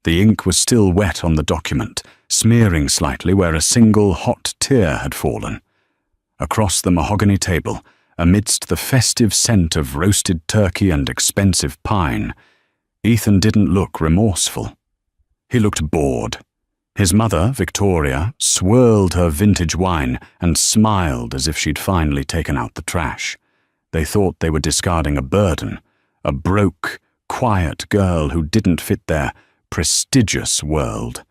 The ink was still wet on the document, smearing slightly where a single hot tear had fallen. Across the mahogany table, amidst the festive scent of roasted turkey and expensive pine, Ethan didn't look remorseful. He looked bored. His mother, Victoria, swirled her vintage wine and smiled as if she'd finally taken out the trash. They thought they were discarding a burden, a broke, quiet girl who didn't fit their prestigious world.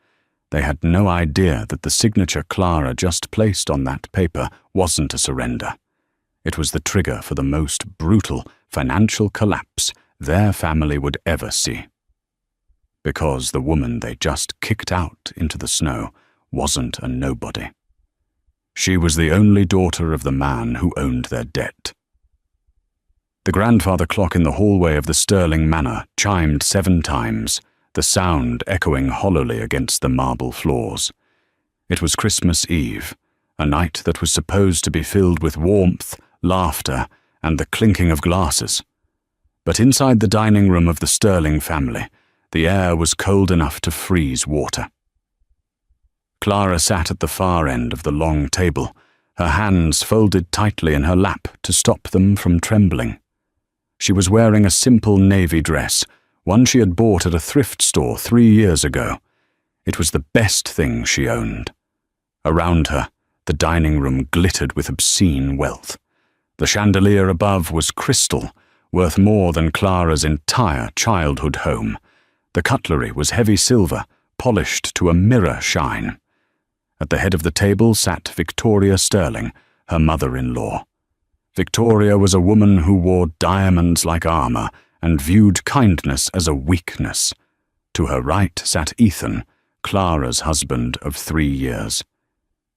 They had no idea that the signature Clara just placed on that paper wasn't a surrender. It was the trigger for the most brutal financial collapse their family would ever see. Because the woman they just kicked out into the snow wasn't a nobody. She was the only daughter of the man who owned their debt. The grandfather clock in the hallway of the Sterling Manor chimed 7 times, the sound echoing hollowly against the marble floors. It was Christmas Eve, a night that was supposed to be filled with warmth, laughter, and the clinking of glasses. But inside the dining room of the Sterling family, the air was cold enough to freeze water. Clara sat at the far end of the long table, her hands folded tightly in her lap to stop them from trembling. She was wearing a simple navy dress, one she had bought at a thrift store 3 years ago. It was the best thing she owned. Around her, the dining room glittered with obscene wealth. The chandelier above was crystal, worth more than Clara's entire childhood home. The cutlery was heavy silver, polished to a mirror shine. At the head of the table sat Victoria Sterling, her mother-in-law. Victoria was a woman who wore diamonds like armor and viewed kindness as a weakness. To her right sat Ethan, Clara's husband of 3 years.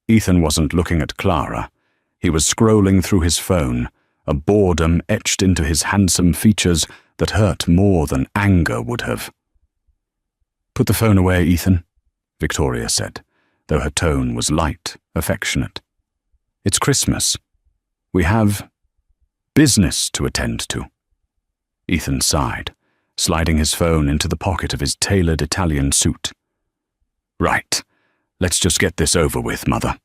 Ethan wasn't looking at Clara. He was scrolling through his phone, a boredom etched into his handsome features that hurt more than anger would have. "Put the phone away, Ethan," Victoria said, though her tone was light, affectionate. "It's Christmas. We have business to attend to." Ethan sighed, sliding his phone into the pocket of his tailored Italian suit. "Right, let's just get this over with, Mother.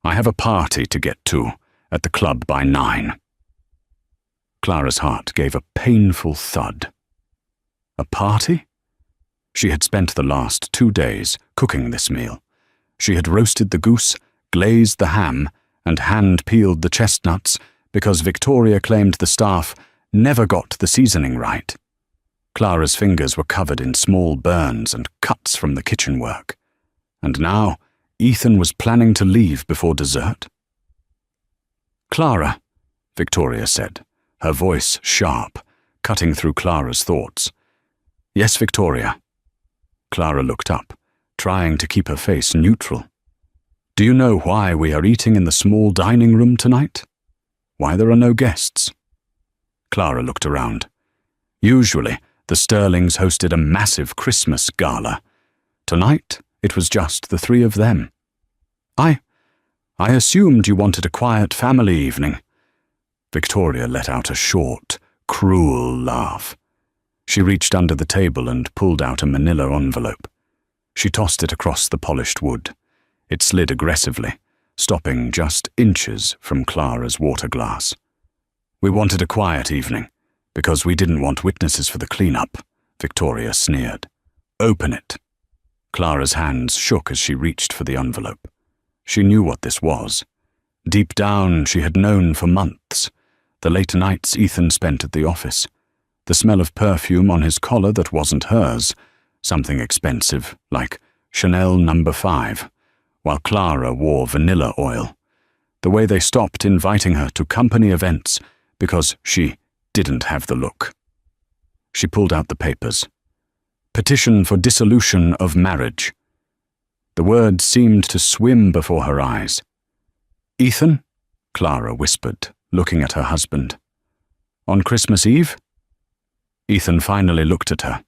I have a party to get to at the club by 9. Clara's heart gave a painful thud. A party? She had spent the last 2 days cooking this meal. She had roasted the goose, glazed the ham, and hand-peeled the chestnuts because Victoria claimed the staff never got the seasoning right. Clara's fingers were covered in small burns and cuts from the kitchen work. And now, Ethan was planning to leave before dessert. "Clara," Victoria said, her voice sharp, cutting through Clara's thoughts. "Yes, Victoria." Clara looked up, trying to keep her face neutral. "Do you know why we are eating in the small dining room tonight? Why there are no guests?" Clara looked around. Usually, the Sterlings hosted a massive Christmas gala. Tonight, it was just the 3 of them. I assumed you wanted a quiet family evening." Victoria let out a short, cruel laugh. She reached under the table and pulled out a manila envelope. She tossed it across the polished wood. It slid aggressively, stopping just inches from Clara's water glass. "We wanted a quiet evening, because we didn't want witnesses for the cleanup," Victoria sneered. "Open it." Clara's hands shook as she reached for the envelope. She knew what this was. Deep down, she had known for months. The late nights Ethan spent at the office. The smell of perfume on his collar that wasn't hers, something expensive, like Chanel No. 5, while Clara wore vanilla oil. The way they stopped inviting her to company events because she didn't have the look. She pulled out the papers. Petition for dissolution of marriage. The words seemed to swim before her eyes. "Ethan?" Clara whispered, looking at her husband. "On Christmas Eve?" Ethan finally looked at her.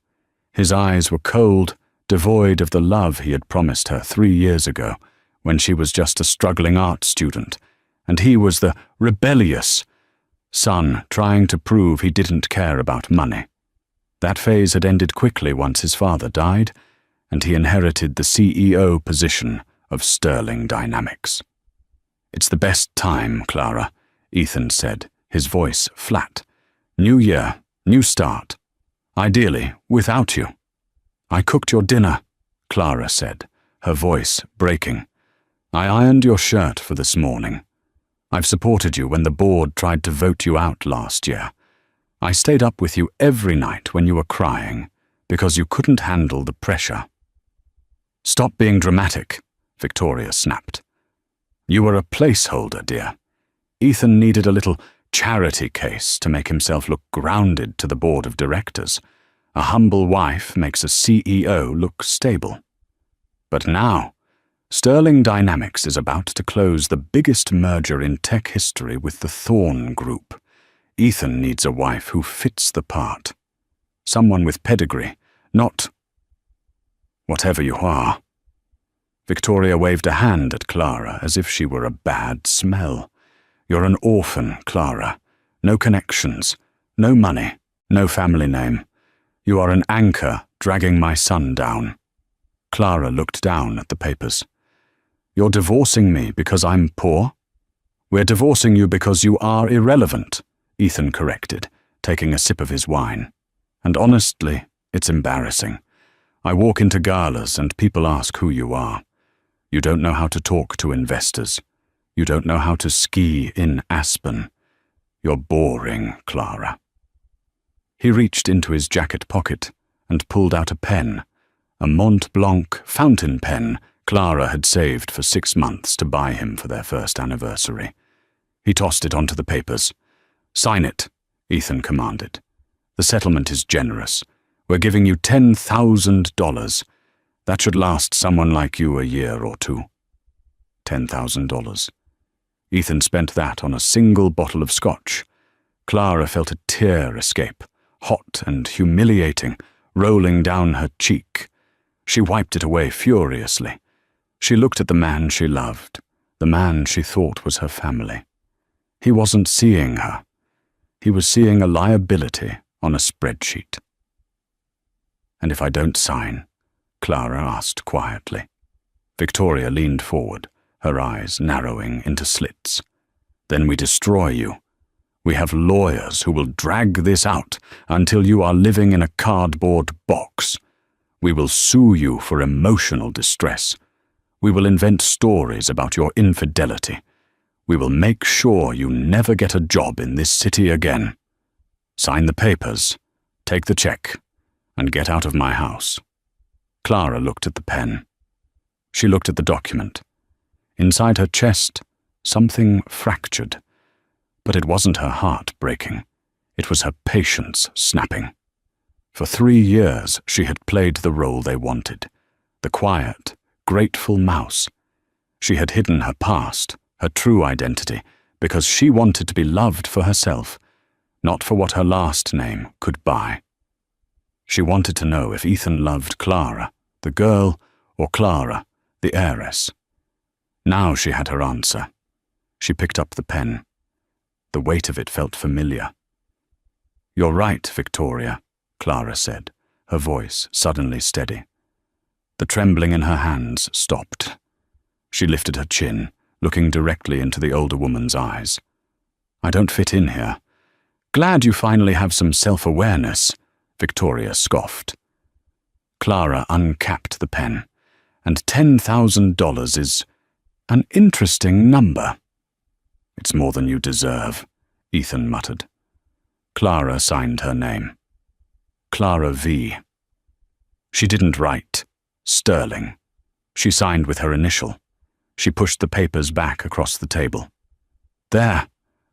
His eyes were cold, devoid of the love he had promised her 3 years ago, when she was just a struggling art student, and he was the rebellious son trying to prove he didn't care about money. That phase had ended quickly once his father died, and he inherited the CEO position of Sterling Dynamics. "It's the best time, Clara," Ethan said, his voice flat. "New year, new start. Ideally, without you." "I cooked your dinner," Clara said, her voice breaking. "I ironed your shirt for this morning. I've supported you when the board tried to vote you out last year. I stayed up with you every night when you were crying because you couldn't handle the pressure." "Stop being dramatic," Victoria snapped. "You were a placeholder, dear. Ethan needed a little charity case to make himself look grounded to the board of directors. A humble wife makes a CEO look stable. But now, Sterling Dynamics is about to close the biggest merger in tech history with the Thorn Group. Ethan needs a wife who fits the part. Someone with pedigree, not whatever you are." Victoria waved a hand at Clara as if she were a bad smell. "You're an orphan, Clara. No connections, no money, no family name. You are an anchor dragging my son down." Clara looked down at the papers. "You're divorcing me because I'm poor?" "We're divorcing you because you are irrelevant," Ethan corrected, taking a sip of his wine. "And honestly, it's embarrassing. I walk into galas and people ask who you are. You don't know how to talk to investors. You don't know how to ski in Aspen. You're boring, Clara." He reached into his jacket pocket and pulled out a pen, a Mont Blanc fountain pen Clara had saved for 6 months to buy him for their first anniversary. He tossed it onto the papers. "Sign it," Ethan commanded. "The settlement is generous. We're giving you $10,000. That should last someone like you a year or two." $10,000. Ethan spent that on a single bottle of scotch. Clara felt a tear escape, hot and humiliating, rolling down her cheek. She wiped it away furiously. She looked at the man she loved, the man she thought was her family. He wasn't seeing her. He was seeing a liability on a spreadsheet. "And if I don't sign?" Clara asked quietly. Victoria leaned forward, her eyes narrowing into slits. "Then we destroy you. We have lawyers who will drag this out until you are living in a cardboard box. We will sue you for emotional distress. We will invent stories about your infidelity. We will make sure you never get a job in this city again. Sign the papers, take the check, and get out of my house." Clara looked at the pen. She looked at the document. Inside her chest, something fractured. But it wasn't her heart breaking. It was her patience snapping. For 3 years, she had played the role they wanted. The quiet, grateful mouse. She had hidden her past, her true identity, because she wanted to be loved for herself, not for what her last name could buy. She wanted to know if Ethan loved Clara, the girl, or Clara, the heiress. Now she had her answer. She picked up the pen. The weight of it felt familiar. "You're right, Victoria," Clara said, her voice suddenly steady. The trembling in her hands stopped. She lifted her chin, looking directly into the older woman's eyes. "I don't fit in here." "Glad you finally have some self-awareness," Victoria scoffed. Clara uncapped the pen, and $10,000 is an interesting number. "It's more than you deserve," Ethan muttered. Clara signed her name. Clara V. She didn't write Sterling. She signed with her initial. She pushed the papers back across the table. "There,"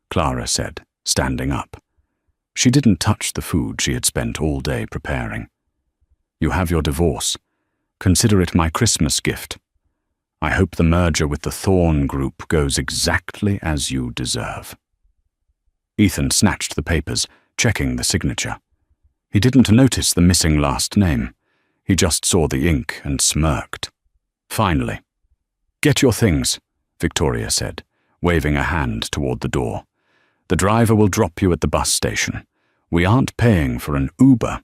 Clara said, standing up. She didn't touch the food she had spent all day preparing. "You have your divorce. Consider it my Christmas gift. I hope the merger with the Thorn Group goes exactly as you deserve." Ethan snatched the papers, checking the signature. He didn't notice the missing last name. He just saw the ink and smirked. Finally, "Get your things," Victoria said, waving a hand toward the door. "The driver will drop you at the bus station. We aren't paying for an Uber."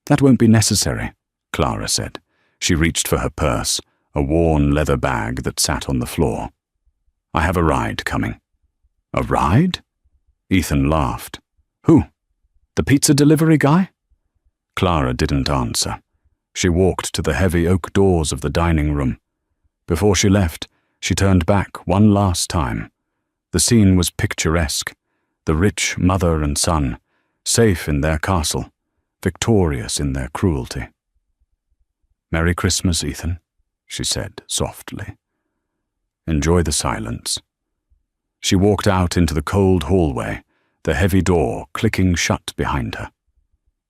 "That won't be necessary," Clara said. She reached for her purse, a worn leather bag that sat on the floor. "I have a ride coming." "A ride?" Ethan laughed. "Who? The pizza delivery guy?" Clara didn't answer. She walked to the heavy oak doors of the dining room. Before she left, she turned back one last time. The scene was picturesque. The rich mother and son, safe in their castle, victorious in their cruelty. "Merry Christmas, Ethan," she said softly. "Enjoy the silence." She walked out into the cold hallway, the heavy door clicking shut behind her.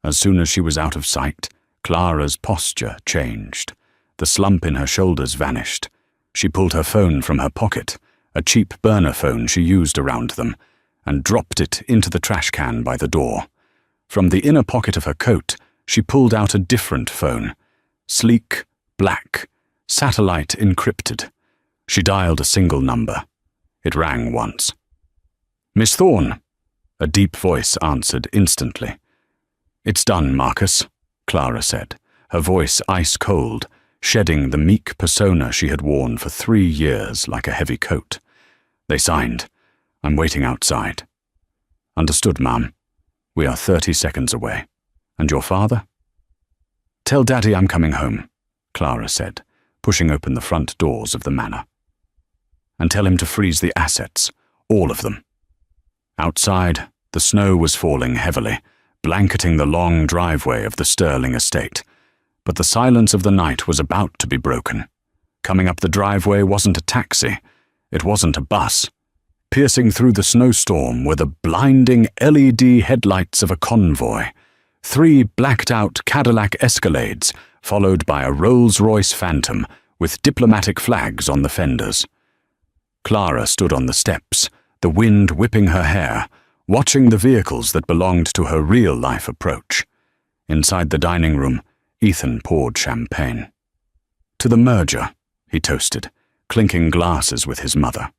As soon as she was out of sight, Clara's posture changed. The slump in her shoulders vanished. She pulled her phone from her pocket, a cheap burner phone she used around them, and dropped it into the trash can by the door. From the inner pocket of her coat, she pulled out a different phone. Sleek, black, satellite encrypted. She dialed a single number. It rang once. "Miss Thorne," a deep voice answered instantly. "It's done, Marcus," Clara said, her voice ice-cold, shedding the meek persona she had worn for 3 years like a heavy coat. "They signed. I'm waiting outside." "Understood, Ma'am. We are 30 seconds away. And your father?" "Tell Daddy I'm coming home," Clara said, pushing open the front doors of the manor. "And tell him to freeze the assets, all of them." Outside, the snow was falling heavily, blanketing the long driveway of the Sterling estate. But the silence of the night was about to be broken. Coming up the driveway wasn't a taxi. It wasn't a bus. Piercing through the snowstorm were the blinding LED headlights of a convoy. 3 blacked-out Cadillac Escalades, followed by a Rolls-Royce Phantom with diplomatic flags on the fenders. Clara stood on the steps, the wind whipping her hair, watching the vehicles that belonged to her real-life approach. Inside the dining room, Ethan poured champagne. "To the merger," he toasted, clinking glasses with his mother.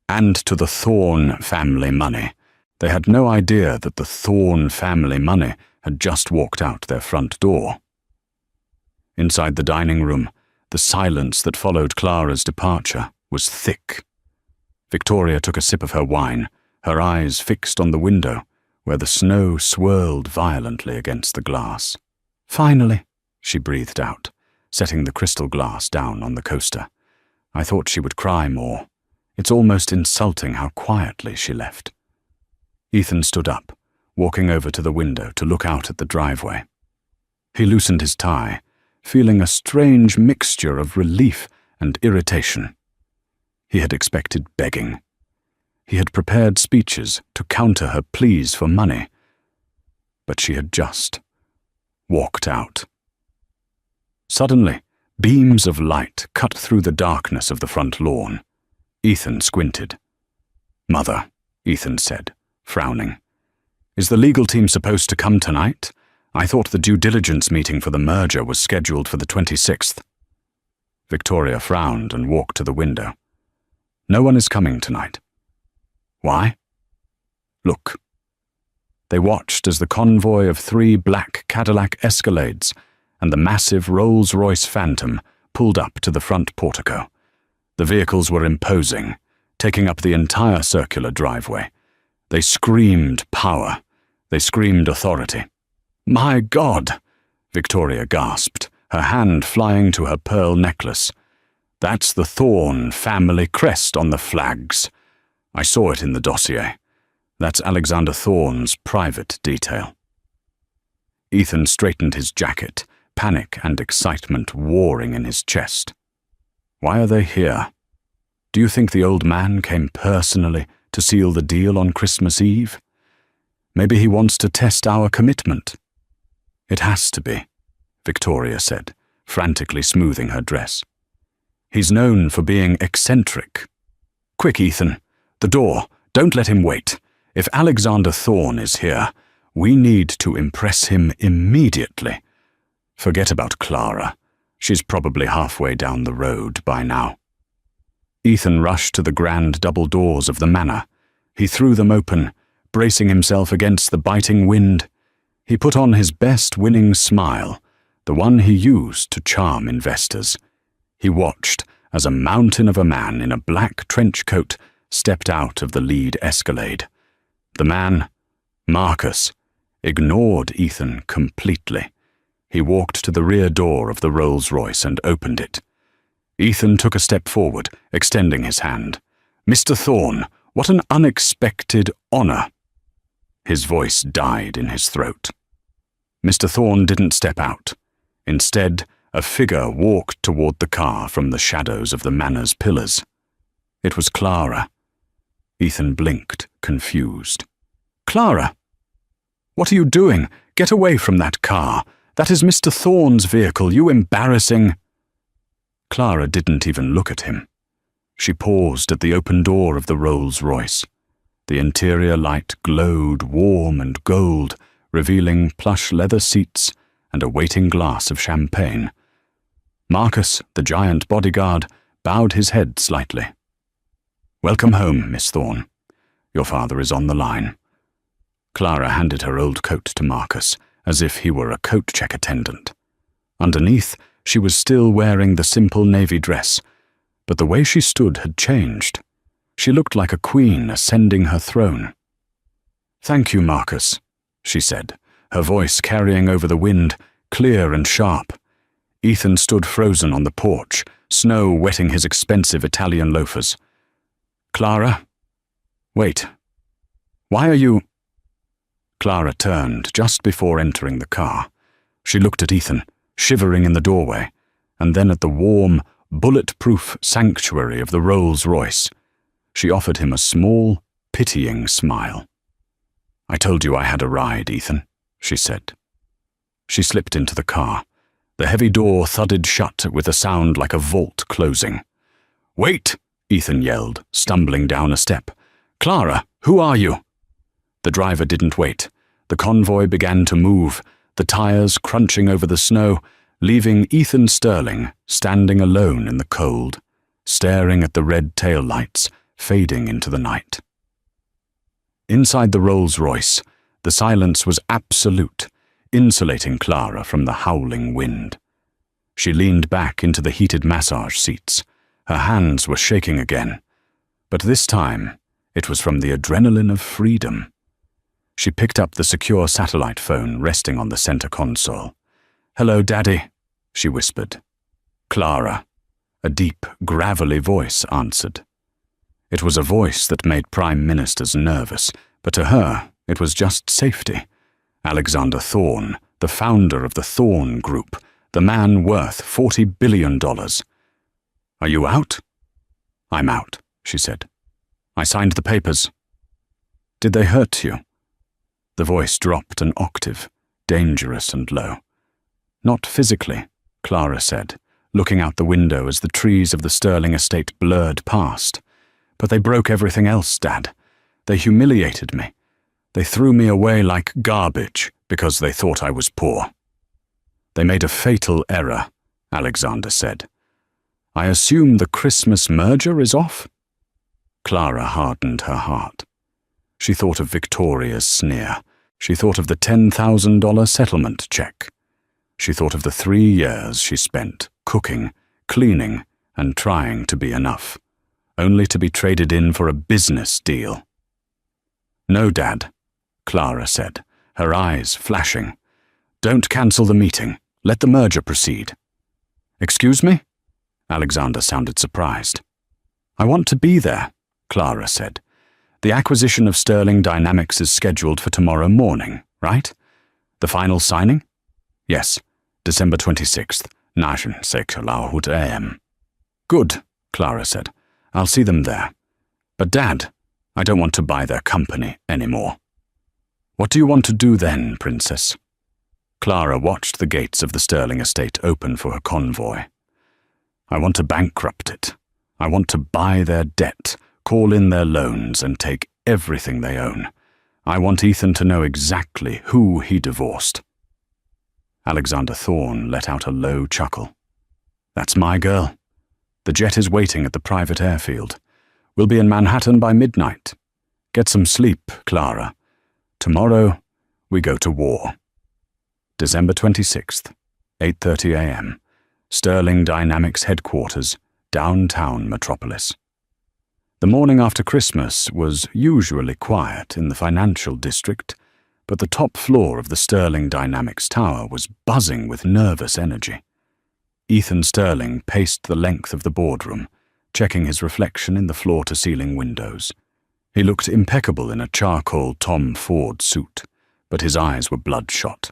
And to the Thorne family money. They had no idea that the Thorne family money had just walked out their front door. Inside the dining room, the silence that followed Clara's departure was thick. Victoria took a sip of her wine, her eyes fixed on the window, where the snow swirled violently against the glass. "Finally," she breathed out, setting the crystal glass down on the coaster. "I thought she would cry more. It's almost insulting how quietly she left." Ethan stood up, walking over to the window to look out at the driveway. He loosened his tie, feeling a strange mixture of relief and irritation. He had expected begging. He had prepared speeches to counter her pleas for money. But she had just walked out. Suddenly, beams of light cut through the darkness of the front lawn. Ethan squinted. "Mother," Ethan said, frowning. "Is the legal team supposed to come tonight? I thought the due diligence meeting for the merger was scheduled for the 26th. Victoria frowned and walked to the window. "No one is coming tonight." "Why?" "Look." They watched as the convoy of 3 black Cadillac Escalades and the massive Rolls-Royce Phantom pulled up to the front portico. The vehicles were imposing, taking up the entire circular driveway. They screamed power. They screamed authority. "My God!" Victoria gasped, her hand flying to her pearl necklace. "That's the Thorne family crest on the flags. I saw it in the dossier. That's Alexander Thorne's private detail." Ethan straightened his jacket, panic and excitement warring in his chest. "Why are they here? Do you think the old man came personally to seal the deal on Christmas Eve? Maybe he wants to test our commitment." "It has to be," Victoria said, frantically smoothing her dress. "He's known for being eccentric. Quick, Ethan. The door. Don't let him wait. If Alexander Thorne is here, we need to impress him immediately. Forget about Clara. She's probably halfway down the road by now." Ethan rushed to the grand double doors of the manor. He threw them open, bracing himself against the biting wind. He put on his best winning smile, the one he used to charm investors. He watched as a mountain of a man in a black trench coat stepped out of the lead Escalade. The man, Marcus, ignored Ethan completely. He walked to the rear door of the Rolls-Royce and opened it. Ethan took a step forward, extending his hand. "Mr. Thorne, what an unexpected honor." His voice died in his throat. Mr. Thorne didn't step out. Instead, a figure walked toward the car from the shadows of the manor's pillars. It was Clara. Ethan blinked, confused. "Clara! What are you doing? Get away from that car. That is Mr. Thorne's vehicle, you embarrassing—" Clara didn't even look at him. She paused at the open door of the Rolls-Royce. The interior light glowed warm and gold, revealing plush leather seats and a waiting glass of champagne. Marcus, the giant bodyguard, bowed his head slightly. "Welcome home, Miss Thorne. Your father is on the line." Clara handed her old coat to Marcus, as if he were a coat check attendant. Underneath, she was still wearing the simple navy dress, but the way she stood had changed. She looked like a queen ascending her throne. "Thank you, Marcus," she said, her voice carrying over the wind, clear and sharp. Ethan stood frozen on the porch, snow wetting his expensive Italian loafers. "Clara? Wait. Why are you—" Clara turned just before entering the car. She looked at Ethan, shivering in the doorway, and then at the warm, bulletproof sanctuary of the Rolls-Royce. She offered him a small, pitying smile. "I told you I had a ride, Ethan," she said. She slipped into the car. The heavy door thudded shut with a sound like a vault closing. "Wait!" Ethan yelled, stumbling down a step. "Clara, who are you?" The driver didn't wait. The convoy began to move, the tires crunching over the snow, leaving Ethan Sterling standing alone in the cold, staring at the red taillights fading into the night. Inside the Rolls-Royce, the silence was absolute, insulating Clara from the howling wind. She leaned back into the heated massage seats. Her hands were shaking again, but this time it was from the adrenaline of freedom. She picked up the secure satellite phone resting on the center console. "Hello, Daddy," she whispered. "Clara." A deep, gravelly voice answered. It was a voice that made prime ministers nervous, but to her it was just safety. Alexander Thorne, the founder of the Thorne Group, the man worth $40 billion. "Are you out?" "I'm out," she said. "I signed the papers." "Did they hurt you?" The voice dropped an octave, dangerous and low. "Not physically," Clara said, looking out the window as the trees of the Sterling estate blurred past. "But they broke everything else, Dad. They humiliated me. They threw me away like garbage because they thought I was poor." "They made a fatal error," Alexander said. "I assume the Christmas merger is off?" Clara hardened her heart. She thought of Victoria's sneer. She thought of the $10,000 settlement check. She thought of the 3 years she spent cooking, cleaning, and trying to be enough, only to be traded in for a business deal. "No, Dad," Clara said, her eyes flashing. "Don't cancel the meeting. Let the merger proceed." "Excuse me?" Alexander sounded surprised. "I want to be there," Clara said. "The acquisition of Sterling Dynamics is scheduled for tomorrow morning, right? The final signing?" "Yes, December 26th, 9:06 a.m. "Good," Clara said. "I'll see them there. But Dad, I don't want to buy their company anymore." "What do you want to do then, Princess?" Clara watched the gates of the Sterling estate open for her convoy. "I want to bankrupt it. I want to buy their debt, call in their loans, and take everything they own. I want Ethan to know exactly who he divorced." Alexander Thorne let out a low chuckle. "That's my girl. The jet is waiting at the private airfield. We'll be in Manhattan by midnight. Get some sleep, Clara. Tomorrow, we go to war. December 26th, 8:30 a.m., Sterling Dynamics headquarters, downtown Metropolis. The morning after Christmas was usually quiet in the financial district, but the top floor of the Sterling Dynamics tower was buzzing with nervous energy. Ethan Sterling paced the length of the boardroom, checking his reflection in the floor-to-ceiling windows. He looked impeccable in a charcoal Tom Ford suit, but his eyes were bloodshot.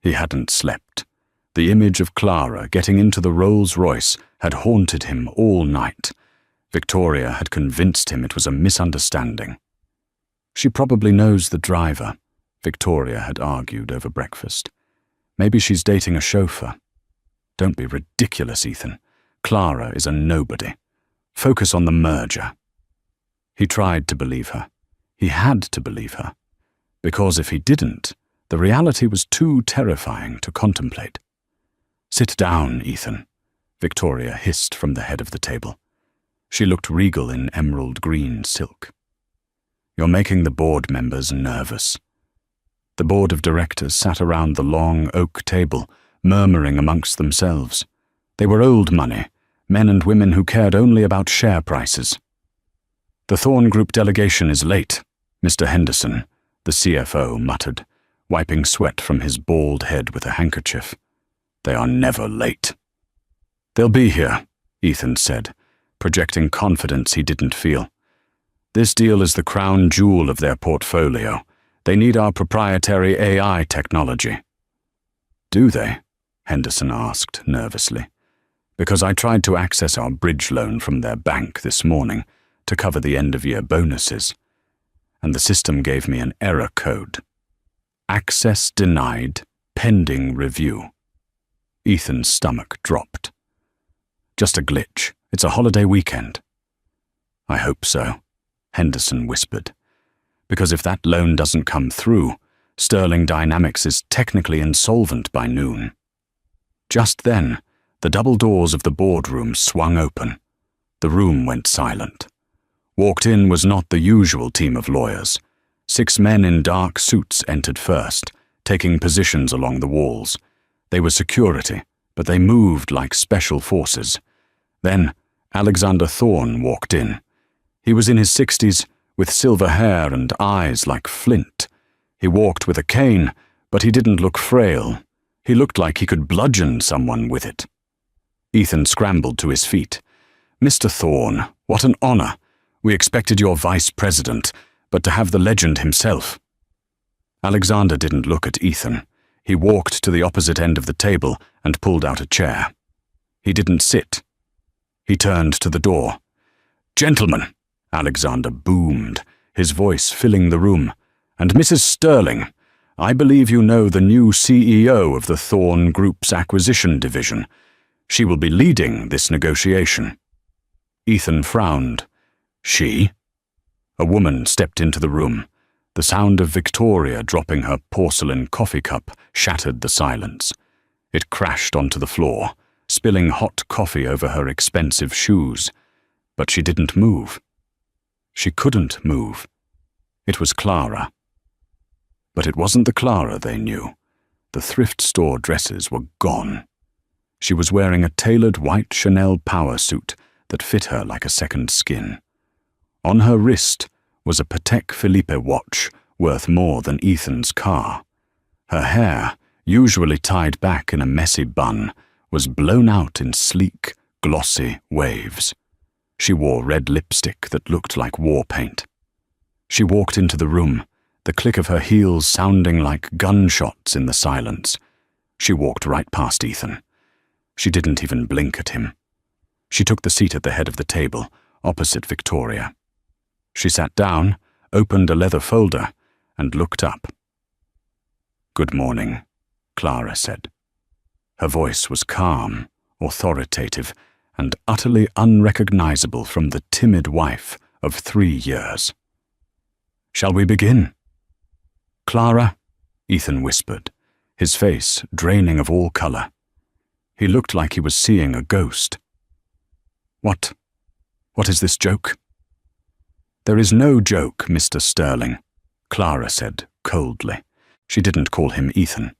He hadn't slept. The image of Clara getting into the Rolls-Royce had haunted him all night. Victoria had convinced him it was a misunderstanding. She probably knows the driver, Victoria had argued over breakfast. Maybe she's dating a chauffeur. Don't be ridiculous, Ethan. Clara is a nobody. Focus on the merger. He tried to believe her. He had to believe her. Because if he didn't, the reality was too terrifying to contemplate. Sit down, Ethan, Victoria hissed from the head of the table. She looked regal in emerald green silk. You're making the board members nervous. The board of directors sat around the long oak table, murmuring amongst themselves. They were old money, men and women who cared only about share prices. The Thorn Group delegation is late, Mr. Henderson, the CFO muttered, wiping sweat from his bald head with a handkerchief. They are never late. They'll be here, Ethan said, projecting confidence he didn't feel. This deal is the crown jewel of their portfolio. They need our proprietary AI technology. Do they? Henderson asked nervously. Because I tried to access our bridge loan from their bank this morning to cover the end-of-year bonuses, and the system gave me an error code. Access denied, pending review. Ethan's stomach dropped. Just a glitch. It's a holiday weekend. I hope so, Henderson whispered. Because if that loan doesn't come through, Sterling Dynamics is technically insolvent by noon. Just then, the double doors of the boardroom swung open. The room went silent. Walked in was not the usual team of lawyers. 6 men in dark suits entered first, taking positions along the walls. They were security, but they moved like special forces. Then, Alexander Thorne walked in. He was in his 60s, with silver hair and eyes like flint. He walked with a cane, but he didn't look frail. He looked like he could bludgeon someone with it. Ethan scrambled to his feet. Mr. Thorne, what an honor. We expected your vice president, but to have the legend himself. Alexander didn't look at Ethan. He walked to the opposite end of the table and pulled out a chair. He didn't sit. He turned to the door. Gentlemen, Alexander boomed, his voice filling the room. And Mrs. Sterling, I believe you know the new CEO of the Thorn Group's acquisition division. She will be leading this negotiation. Ethan frowned. She? A woman stepped into the room. The sound of Victoria dropping her porcelain coffee cup shattered the silence. It crashed onto the floor, spilling hot coffee over her expensive shoes. But she didn't move. She couldn't move. It was Clara. But it wasn't the Clara they knew. The thrift store dresses were gone. She was wearing a tailored white Chanel power suit that fit her like a second skin. On her wrist was a Patek Philippe watch worth more than Ethan's car. Her hair, usually tied back in a messy bun, was blown out in sleek, glossy waves. She wore red lipstick that looked like war paint. She walked into the room, the click of her heels sounding like gunshots in the silence. She walked right past Ethan. She didn't even blink at him. She took the seat at the head of the table, opposite Victoria. She sat down, opened a leather folder, and looked up. Good morning, Clara said. Her voice was calm, authoritative, and utterly unrecognizable from the timid wife of 3 years. Shall we begin? Clara, Ethan whispered, his face draining of all color. He looked like he was seeing a ghost. What is this joke? There is no joke, Mr. Sterling, Clara said coldly. She didn't call him Ethan.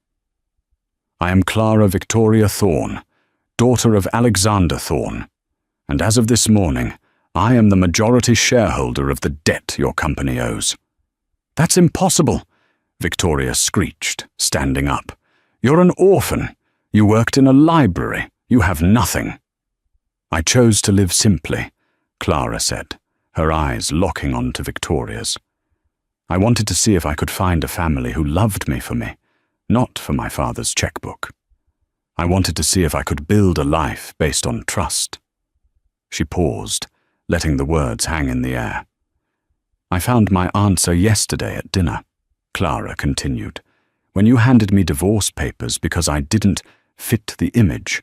I am Clara Victoria Thorne, daughter of Alexander Thorne, and as of this morning, I am the majority shareholder of the debt your company owes." "That's impossible," Victoria screeched, standing up. "You're an orphan. You worked in a library. You have nothing." "I chose to live simply," Clara said, her eyes locking onto Victoria's. "I wanted to see if I could find a family who loved me for me, not for my father's checkbook. I wanted to see if I could build a life based on trust." She paused, letting the words hang in the air. "I found my answer yesterday at dinner," Clara continued, "when you handed me divorce papers because I didn't fit the image."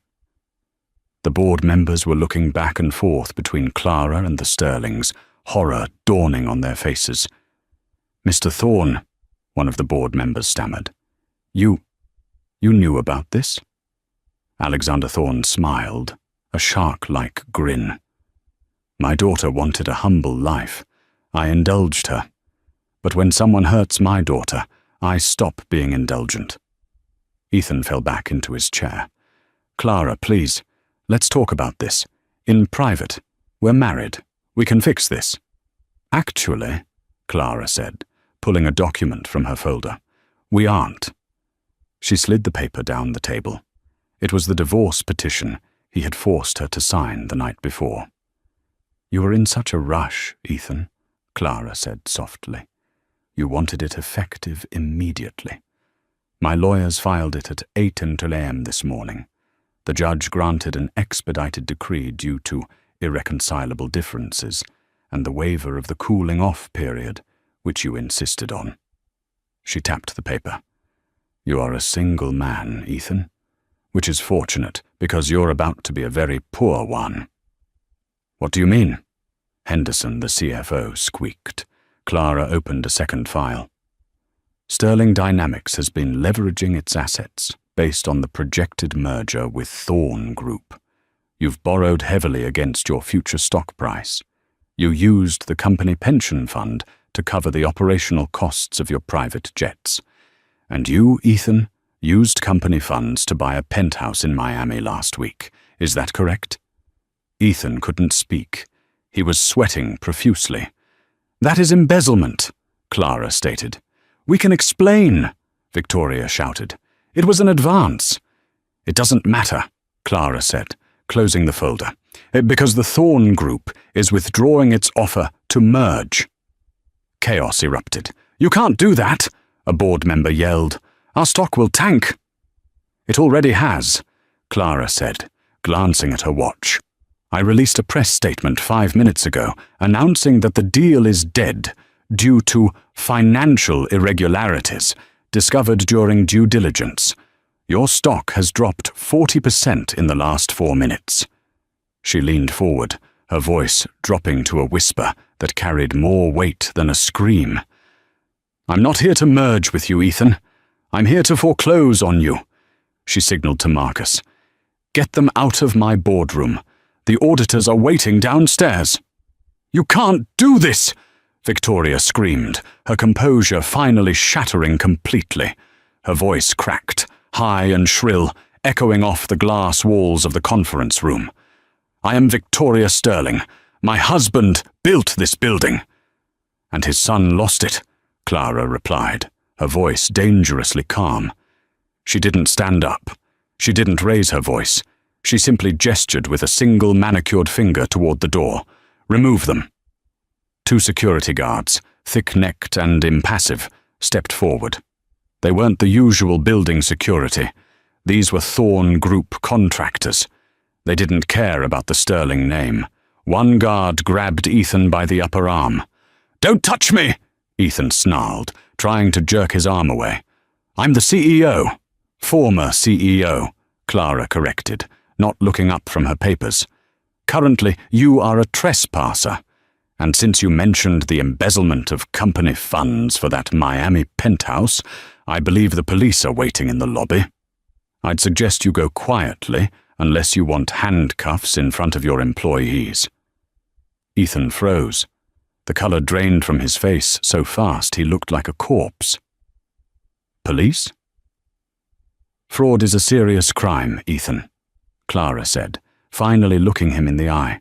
The board members were looking back and forth between Clara and the Sterlings, horror dawning on their faces. "Mr. Thorne," one of the board members stammered, You knew about this?" Alexander Thorne smiled, a shark-like grin. "My daughter wanted a humble life. I indulged her. But when someone hurts my daughter, I stop being indulgent." Ethan fell back into his chair. "Clara, please, let's talk about this. In private. We're married. We can fix this." "Actually," Clara said, pulling a document from her folder, "we aren't." She slid the paper down the table. It was the divorce petition he had forced her to sign the night before. "You were in such a rush, Ethan," Clara said softly. "You wanted it effective immediately. My lawyers filed it at 8 a.m. this morning. The judge granted an expedited decree due to irreconcilable differences and the waiver of the cooling-off period, which you insisted on." She tapped the paper. "You are a single man, Ethan, which is fortunate because you're about to be a very poor one." "What do you mean?" Henderson, the CFO, squeaked. Clara opened a second file. "Sterling Dynamics has been leveraging its assets based on the projected merger with Thorne Group. You've borrowed heavily against your future stock price. You used the company pension fund to cover the operational costs of your private jets. And you, Ethan, used company funds to buy a penthouse in Miami last week. Is that correct?" Ethan couldn't speak. He was sweating profusely. "That is embezzlement," Clara stated. "We can explain," Victoria shouted. "It was an advance." "It doesn't matter," Clara said, closing the folder, "because the Thorne Group is withdrawing its offer to merge." Chaos erupted. "You can't do that," a board member yelled. "Our stock will tank." "It already has," Clara said, glancing at her watch. "I released a press statement 5 minutes ago announcing that the deal is dead due to financial irregularities discovered during due diligence. Your stock has dropped 40% in the last 4 minutes." She leaned forward, her voice dropping to a whisper that carried more weight than a scream. "I'm not here to merge with you, Ethan. I'm here to foreclose on you," she signaled to Marcus. "Get them out of my boardroom. The auditors are waiting downstairs." "You can't do this!" Victoria screamed, her composure finally shattering completely. Her voice cracked, high and shrill, echoing off the glass walls of the conference room. "I am Victoria Sterling. My husband built this building." "And his son lost it," Clara replied, her voice dangerously calm. She didn't stand up. She didn't raise her voice. She simply gestured with a single manicured finger toward the door. "Remove them." 2 security guards, thick-necked and impassive, stepped forward. They weren't the usual building security. These were Thorne Group contractors. They didn't care about the Sterling name. One guard grabbed Ethan by the upper arm. "Don't touch me!" Ethan snarled, trying to jerk his arm away. "I'm the CEO." "Former CEO," Clara corrected, not looking up from her papers. "Currently, you are a trespasser. And since you mentioned the embezzlement of company funds for that Miami penthouse, I believe the police are waiting in the lobby. I'd suggest you go quietly, unless you want handcuffs in front of your employees." Ethan froze. The color drained from his face so fast he looked like a corpse. "Police?" Fraud is a serious crime, Ethan, Clara said, finally looking him in the eye.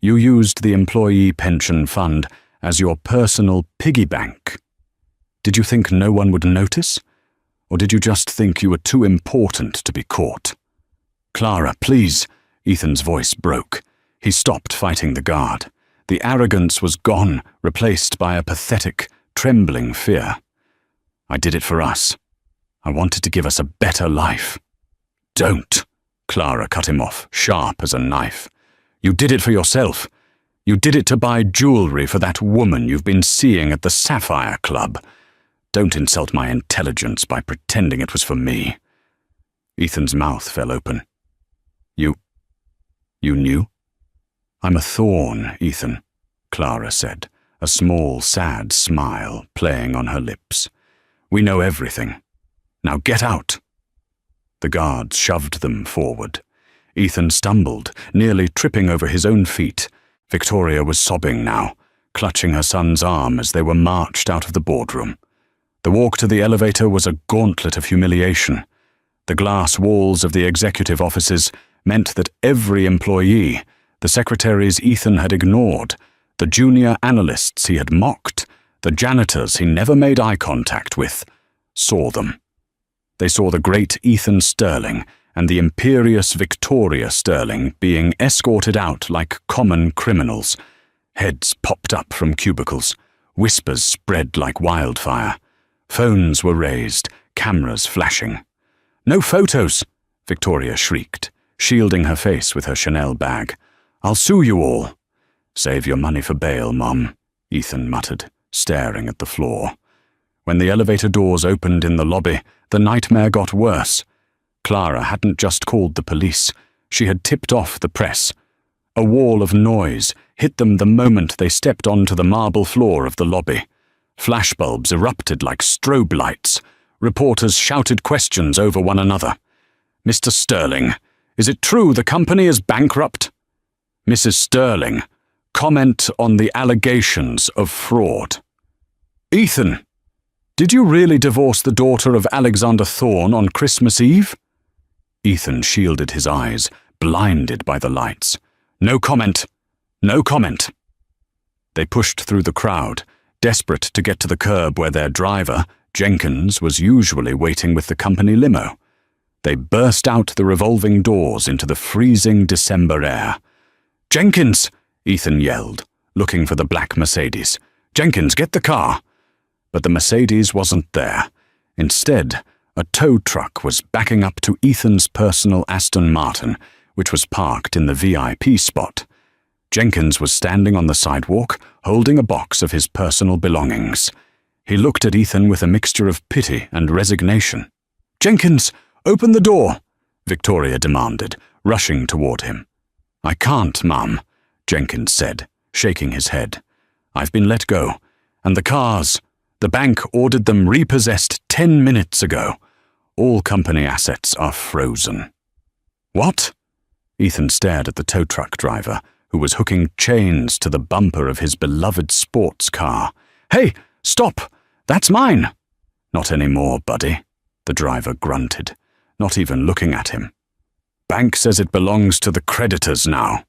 You used the employee pension fund as your personal piggy bank. Did you think no one would notice? Or did you just think you were too important to be caught? Clara, please, Ethan's voice broke. He stopped fighting the guard. The arrogance was gone, replaced by a pathetic, trembling fear. I did it for us. I wanted to give us a better life. Don't, Clara cut him off, sharp as a knife. You did it for yourself. You did it to buy jewelry for that woman you've been seeing at the Sapphire Club. Don't insult my intelligence by pretending it was for me. Ethan's mouth fell open. You knew? I'm a thorn, Ethan, Clara said, a small, sad smile playing on her lips. We know everything. Now get out. The guards shoved them forward. Ethan stumbled, nearly tripping over his own feet. Victoria was sobbing now, clutching her son's arm as they were marched out of the boardroom. The walk to the elevator was a gauntlet of humiliation. The glass walls of the executive offices meant that every employee, the secretaries Ethan had ignored, the junior analysts he had mocked, the janitors he never made eye contact with, saw them. They saw the great Ethan Sterling and the imperious Victoria Sterling being escorted out like common criminals. Heads popped up from cubicles. Whispers spread like wildfire. Phones were raised, cameras flashing. No photos, Victoria shrieked, shielding her face with her Chanel bag. I'll sue you all. Save your money for bail, Mom, Ethan muttered, staring at the floor. When the elevator doors opened in the lobby, the nightmare got worse. Clara hadn't just called the police. She had tipped off the press. A wall of noise hit them the moment they stepped onto the marble floor of the lobby. Flashbulbs erupted like strobe lights. Reporters shouted questions over one another. Mr. Sterling, is it true the company is bankrupt? Mrs. Sterling, comment on the allegations of fraud. Ethan, did you really divorce the daughter of Alexander Thorne on Christmas Eve? Ethan shielded his eyes, blinded by the lights. No comment. No comment. They pushed through the crowd, desperate to get to the curb where their driver, Jenkins, was usually waiting with the company limo. They burst out the revolving doors into the freezing December air. Jenkins! Ethan yelled, looking for the black Mercedes. Jenkins, get the car! But the Mercedes wasn't there. Instead, a tow truck was backing up to Ethan's personal Aston Martin, which was parked in the VIP spot. Jenkins was standing on the sidewalk, holding a box of his personal belongings. He looked at Ethan with a mixture of pity and resignation. Jenkins, open the door, Victoria demanded, rushing toward him. I can't, Mum, Jenkins said, shaking his head. I've been let go, and the cars, the bank ordered them repossessed 10 minutes ago. All company assets are frozen. What? Ethan stared at the tow truck driver, who was hooking chains to the bumper of his beloved sports car. Hey, stop! That's mine! Not anymore, buddy, the driver grunted, not even looking at him. Bank says it belongs to the creditors now.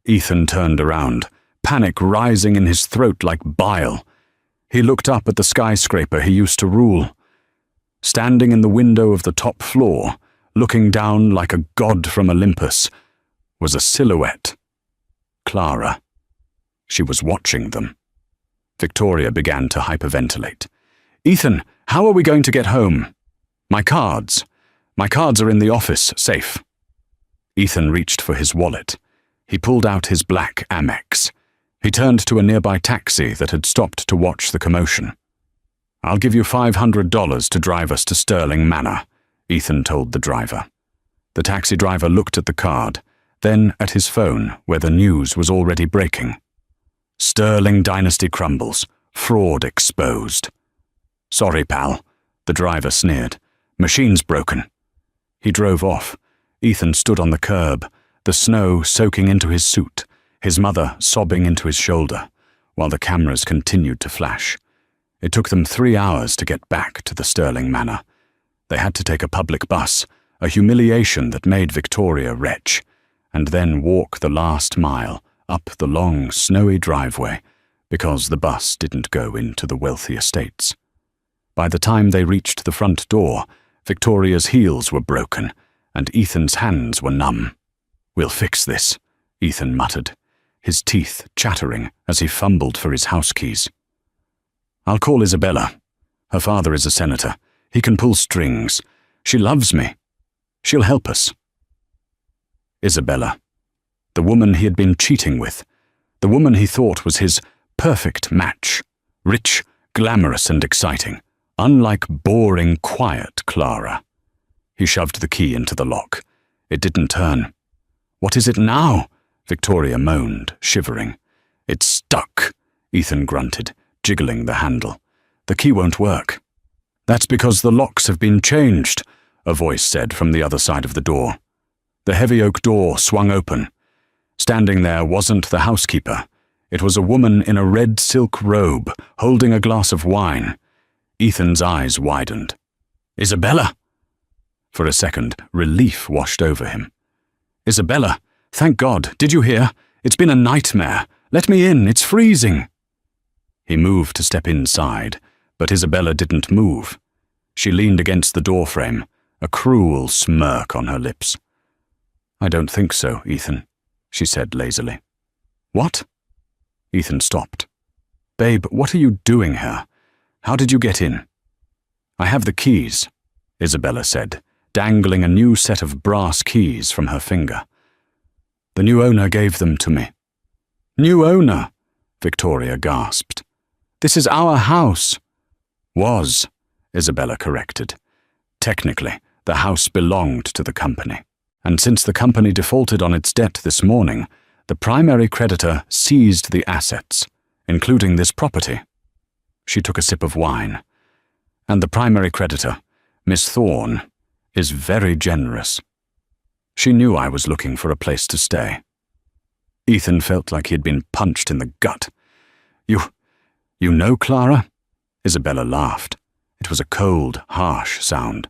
Ethan turned around, panic rising in his throat like bile. He looked up at the skyscraper he used to rule. Standing in the window of the top floor, looking down like a god from Olympus, was a silhouette. Clara. She was watching them. Victoria began to hyperventilate. Ethan, how are we going to get home? My cards. My cards are in the office, safe. Ethan reached for his wallet. He pulled out his black Amex. He turned to a nearby taxi that had stopped to watch the commotion. I'll give you $500 to drive us to Sterling Manor, Ethan told the driver. The taxi driver looked at the card, then at his phone where the news was already breaking. Sterling dynasty crumbles. Fraud exposed. Sorry, pal, the driver sneered. Machine's broken. He drove off. Ethan stood on the curb, the snow soaking into his suit, his mother sobbing into his shoulder, while the cameras continued to flash. It took them 3 hours to get back to the Sterling Manor. They had to take a public bus, a humiliation that made Victoria retch, and then walk the last mile up the long, snowy driveway because the bus didn't go into the wealthy estates. By the time they reached the front door, Victoria's heels were broken and Ethan's hands were numb. "We'll fix this," Ethan muttered, his teeth chattering as he fumbled for his house keys. "I'll call Isabella. Her father is a senator. He can pull strings. She loves me. She'll help us." Isabella. The woman he had been cheating with. The woman he thought was his perfect match. Rich, glamorous and exciting. Unlike boring, quiet Clara. He shoved the key into the lock. It didn't turn. "What is it now?" Victoria moaned, shivering. "It's stuck," Ethan grunted, jiggling the handle. "The key won't work." "That's because the locks have been changed," a voice said from the other side of the door. The heavy oak door swung open. Standing there wasn't the housekeeper. It was a woman in a red silk robe, holding a glass of wine. Ethan's eyes widened. "Isabella!" For a second, relief washed over him. "Isabella! Thank God! Did you hear? It's been a nightmare. Let me in, it's freezing." He moved to step inside, but Isabella didn't move. She leaned against the doorframe, a cruel smirk on her lips. "I don't think so, Ethan," she said lazily. "What?" Ethan stopped. "Babe, what are you doing here? How did you get in?" "I have the keys," Isabella said, dangling a new set of brass keys from her finger. "The new owner gave them to me." "New owner?" Victoria gasped. "This is our house." "Was," Isabella corrected. "Technically, the house belonged to the company. And since the company defaulted on its debt this morning, the primary creditor seized the assets, including this property." She took a sip of wine. "And the primary creditor, Miss Thorne, is very generous. She knew I was looking for a place to stay." Ethan felt like he had been punched in the gut. You know Clara?" Isabella laughed. It was a cold, harsh sound.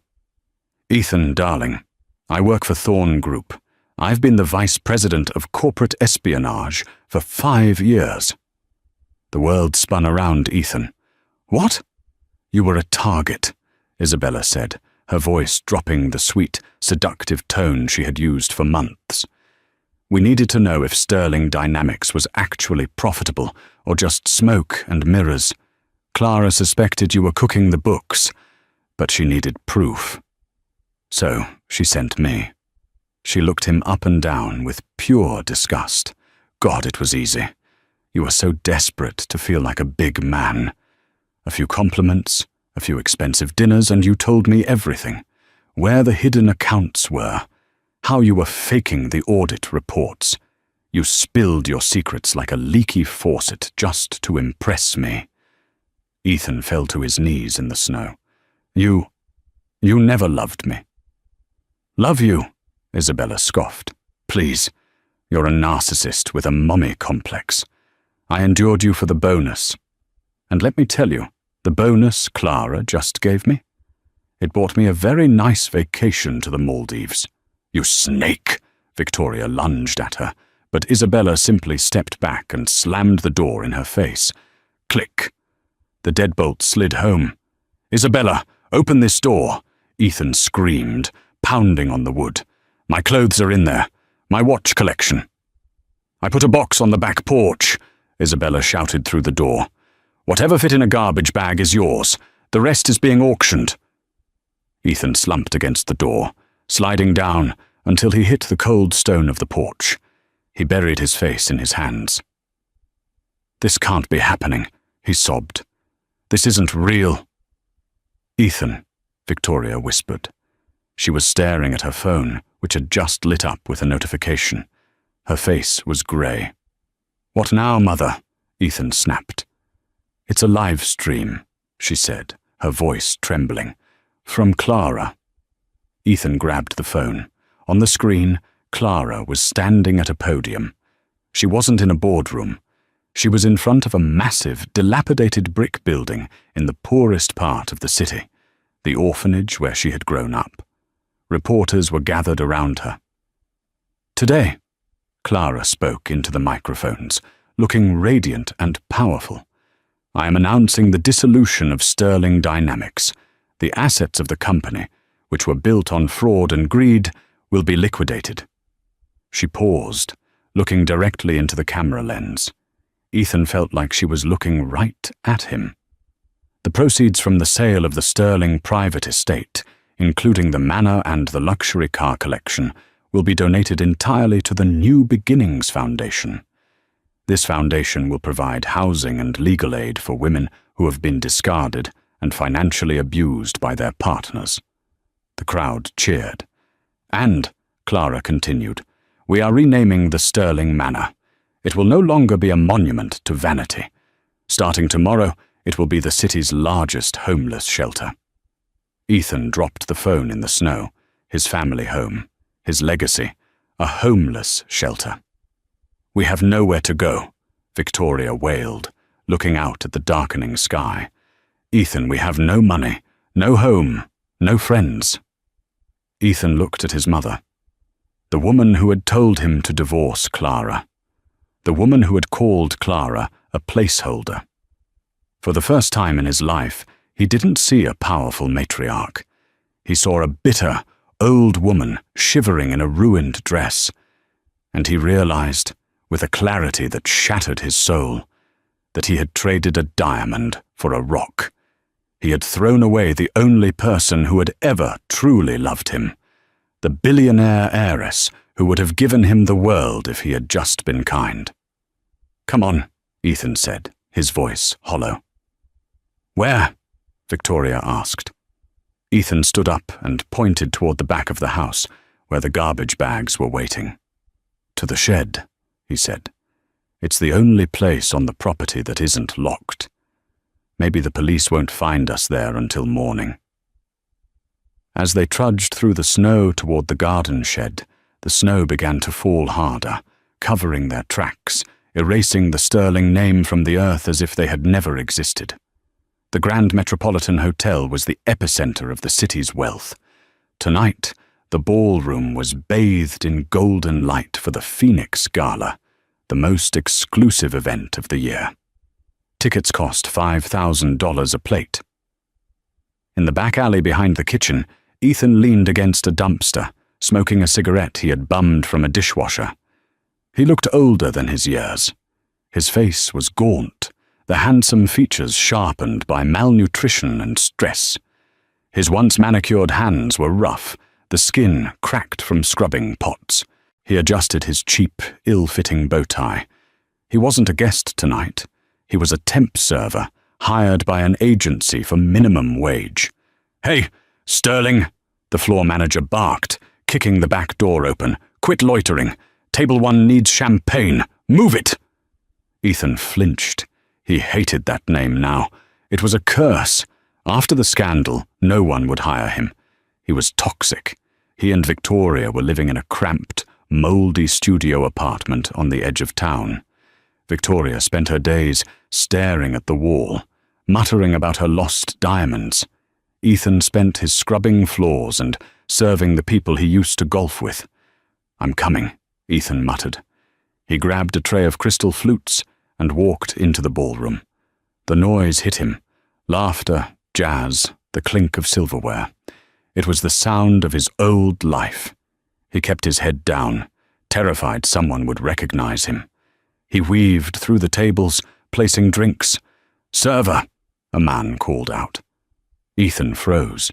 "Ethan, darling, I work for Thorne Group. I've been the vice president of corporate espionage for 5 years." The world spun around Ethan. "What?" "You were a target," Isabella said, her voice dropping the sweet, seductive tone she had used for months. "We needed to know if Sterling Dynamics was actually profitable or just smoke and mirrors. Clara suspected you were cooking the books, but she needed proof. So she sent me." She looked him up and down with pure disgust. "God, it was easy. You were so desperate to feel like a big man. A few compliments, a few expensive dinners, and you told me everything. Where the hidden accounts were, how you were faking the audit reports. You spilled your secrets like a leaky faucet just to impress me." Ethan fell to his knees in the snow. You never loved me." "Love you?" Isabella scoffed. "Please, you're a narcissist with a mommy complex. I endured you for the bonus. And let me tell you, the bonus Clara just gave me? It bought me a very nice vacation to the Maldives." "You snake!" Victoria lunged at her, but Isabella simply stepped back and slammed the door in her face. Click. The deadbolt slid home. "Isabella, open this door!" Ethan screamed, pounding on the wood. "My clothes are in there. My watch collection." "I put a box on the back porch," Isabella shouted through the door. "Whatever fit in a garbage bag is yours. The rest is being auctioned." Ethan slumped against the door, sliding down until he hit the cold stone of the porch. He buried his face in his hands. "This can't be happening," he sobbed. "This isn't real." "Ethan," Victoria whispered. She was staring at her phone, which had just lit up with a notification. Her face was grey. "What now, Mother?" Ethan snapped. "It's a live stream," she said, her voice trembling. "From Clara." Ethan grabbed the phone. On the screen, Clara was standing at a podium. She wasn't in a boardroom. She was in front of a massive, dilapidated brick building in the poorest part of the city. the orphanage where she had grown up. Reporters were gathered around her. "Today," Clara spoke into the microphones, looking radiant and powerful, "I am announcing the dissolution of Sterling Dynamics. The assets of the company, which were built on fraud and greed, will be liquidated." She paused, looking directly into the camera lens. Ethan felt like she was looking right at him. The proceeds from the sale of the Sterling private estate, including the manor and the luxury car collection, will be donated entirely to the New Beginnings Foundation. This foundation will provide housing and legal aid for women who have been discarded and financially abused by their partners. The crowd cheered. "And," Clara continued, "we are renaming the Sterling Manor. It will no longer be a monument to vanity. Starting tomorrow, it will be the city's largest homeless shelter." Ethan dropped the phone in the snow, his family home, his legacy, a homeless shelter. "We have nowhere to go," Victoria wailed, looking out at the darkening sky. "Ethan, we have no money, no home, no friends." Ethan looked at his mother. The woman who had told him to divorce Clara. The woman who had called Clara a placeholder. For the first time in his life, he didn't see a powerful matriarch. He saw a bitter, old woman shivering in a ruined dress. And he realized, with a clarity that shattered his soul, that he had traded a diamond for a rock. He had thrown away the only person who had ever truly loved him, the billionaire heiress who would have given him the world if he had just been kind. "Come on," Ethan said, his voice hollow. "Where?" Victoria asked. Ethan stood up and pointed toward the back of the house, where the garbage bags were waiting. "To the shed," he said. "It's the only place on the property that isn't locked. Maybe the police won't find us there until morning." As they trudged through the snow toward the garden shed, the snow began to fall harder, covering their tracks, erasing the Sterling name from the earth as if they had never existed. The Grand Metropolitan Hotel was the epicenter of the city's wealth. Tonight, the ballroom was bathed in golden light for the Phoenix Gala, the most exclusive event of the year. Tickets cost $5,000 a plate. In the back alley behind the kitchen, Ethan leaned against a dumpster, smoking a cigarette he had bummed from a dishwasher. He looked older than his years. His face was gaunt, the handsome features sharpened by malnutrition and stress. His once manicured hands were rough, the skin cracked from scrubbing pots. He adjusted his cheap, ill-fitting bow tie. He wasn't a guest tonight. He was a temp server, hired by an agency for minimum wage. "Hey, Sterling!" the floor manager barked, kicking the back door open. "Quit loitering. Table 1 needs champagne. Move it!" Ethan flinched. He hated that name now. It was a curse. After the scandal, no one would hire him. He was toxic. He and Victoria were living in a cramped, moldy studio apartment on the edge of town. Victoria spent her days staring at the wall, muttering about her lost diamonds. Ethan spent his scrubbing floors and serving the people he used to golf with. "I'm coming," Ethan muttered. He grabbed a tray of crystal flutes and walked into the ballroom. The noise hit him. Laughter, jazz, the clink of silverware. It was the sound of his old life. He kept his head down, terrified someone would recognize him. He weaved through the tables, placing drinks. "Server," a man called out. Ethan froze.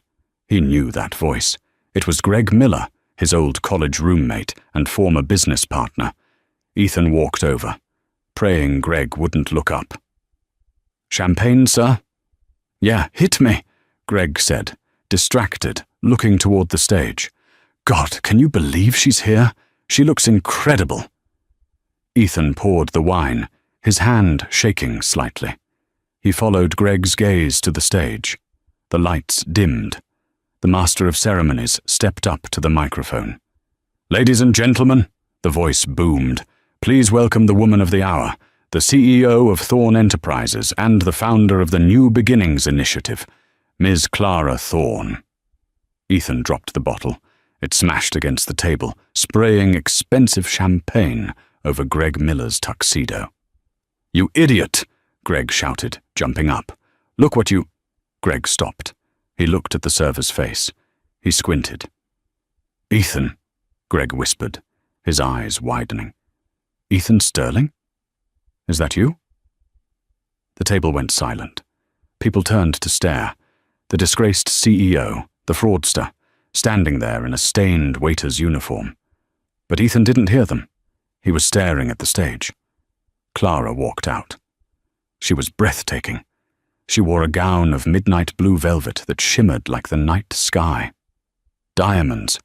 He knew that voice. It was Greg Miller, his old college roommate and former business partner. Ethan walked over, praying Greg wouldn't look up. "Champagne, sir?" "Yeah, hit me," Greg said, distracted, looking toward the stage. "God, can you believe she's here? She looks incredible." Ethan poured the wine, his hand shaking slightly. He followed Greg's gaze to the stage. The lights dimmed. The master of ceremonies stepped up to the microphone. "Ladies and gentlemen," the voice boomed, "please welcome the woman of the hour, the CEO of Thorn Enterprises and the founder of the New Beginnings Initiative, Ms. Clara Thorne. Ethan dropped the bottle. It smashed against the table, spraying expensive champagne over Greg Miller's tuxedo. "You idiot!" Greg shouted, jumping up. "Look what you—" Greg stopped. He looked at the server's face. He squinted. "Ethan," Greg whispered, his eyes widening. "Ethan Sterling? Is that you?" The table went silent. People turned to stare. The disgraced CEO, the fraudster, standing there in a stained waiter's uniform. But Ethan didn't hear them. He was staring at the stage. Clara walked out. She was breathtaking. She wore a gown of midnight blue velvet that shimmered like the night sky. Diamonds,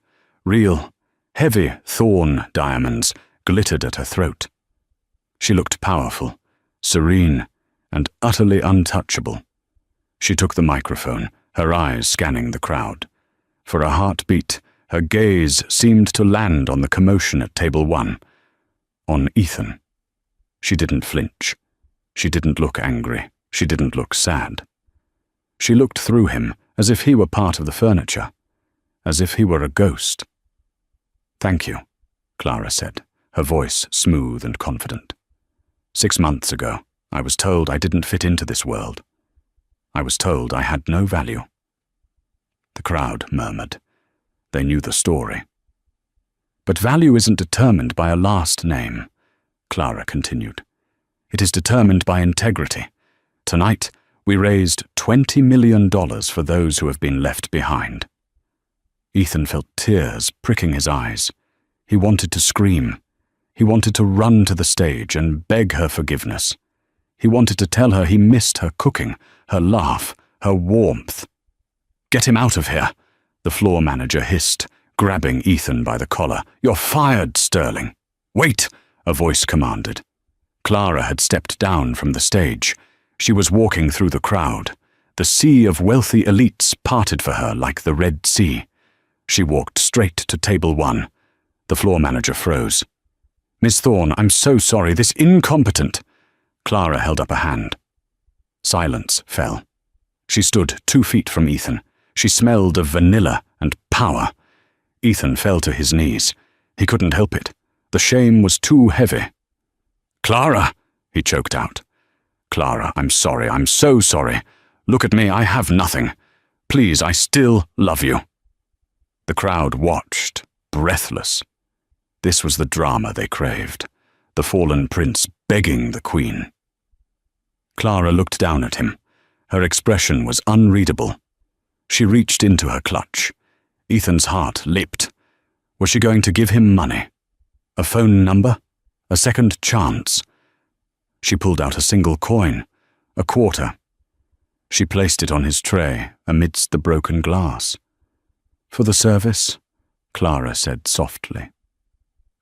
real, heavy Thorne diamonds, glittered at her throat. She looked powerful, serene, and utterly untouchable. She took the microphone, her eyes scanning the crowd. For a heartbeat, her gaze seemed to land on the commotion at table 1, on Ethan. She didn't flinch. She didn't look angry. She didn't look sad. She looked through him as if he were part of the furniture, as if he were a ghost. "Thank you," Clara said, her voice smooth and confident. 6 months ago, I was told I didn't fit into this world. I was told I had no value. The crowd murmured. They knew the story. "But value isn't determined by a last name," Clara continued. "It is determined by integrity. Tonight, we raised $20 million for those who have been left behind." Ethan felt tears pricking his eyes. He wanted to scream. He wanted to run to the stage and beg her forgiveness. He wanted to tell her he missed her cooking, her laugh, her warmth. "Get him out of here," the floor manager hissed, grabbing Ethan by the collar. "You're fired, Sterling." "Wait," a voice commanded. Clara had stepped down from the stage. She was walking through the crowd. The sea of wealthy elites parted for her like the Red Sea. She walked straight to table 1. The floor manager froze. "Miss Thorne, I'm so sorry. This incompetent—" Clara held up a hand. Silence fell. She stood 2 feet from Ethan. She smelled of vanilla and power. Ethan fell to his knees. He couldn't help it. The shame was too heavy. "Clara," he choked out. "Clara, I'm sorry. I'm so sorry. Look at me. I have nothing. Please, I still love you." The crowd watched, breathless. This was the drama they craved. The fallen prince begging the queen. Clara looked down at him. Her expression was unreadable. She reached into her clutch. Ethan's heart leapt. Was she going to give him money? A phone number? A second chance? She pulled out a single coin, a quarter. She placed it on his tray amidst the broken glass. "For the service?" Clara said softly.